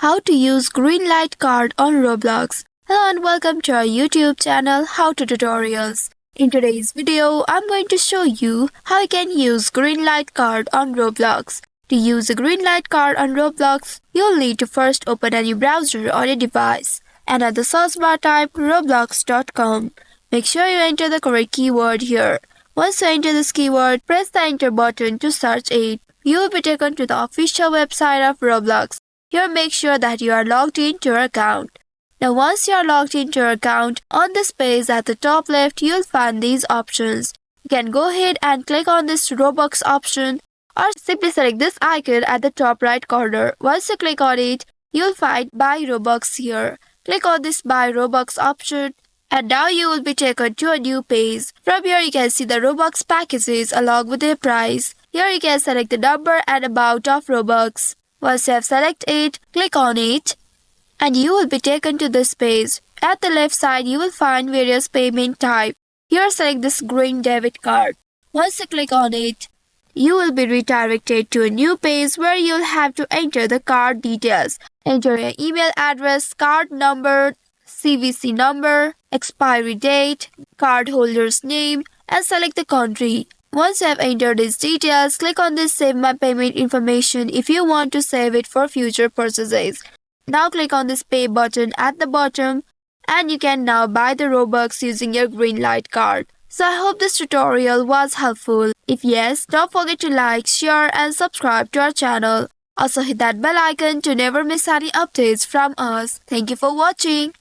How to use Greenlight card on Roblox. Hello and welcome to our YouTube channel How to Tutorials. In today's video, I'm going to show you how you can use Greenlight card on Roblox. To use a Greenlight card on Roblox, you'll need to first open any browser on your device and at the search bar type roblox.com. Make sure you enter the correct keyword here. Once you enter this keyword, press the enter button to search it. You will be taken to the official website of Roblox. Here make sure that you are logged into your account. Now once you are logged into your account, on this page at the top left you'll find these options. You can go ahead and click on this Robux option or simply select this icon at the top right corner. Once you click on it, you'll find Buy Robux here. Click on this Buy Robux option and now you will be taken to a new page. From here you can see the Robux packages along with their price. Here you can select the number and amount of Robux. Once you have selected it, click on it and you will be taken to this page. At the left side you will find various payment types. Here select this green debit card. Once you click on it, you will be redirected to a new page where you'll have to enter the card details. Enter your email address, card number, CVC number, expiry date, cardholder's name, and select the country. Once you have entered these details, click on this Save My Payment Information if you want to save it for future purchases. Now click on this Pay button at the bottom and you can now buy the Robux using your Greenlight card. So I hope this tutorial was helpful. If yes, don't forget to like, share and subscribe to our channel. Also hit that bell icon to never miss any updates from us. Thank you for watching.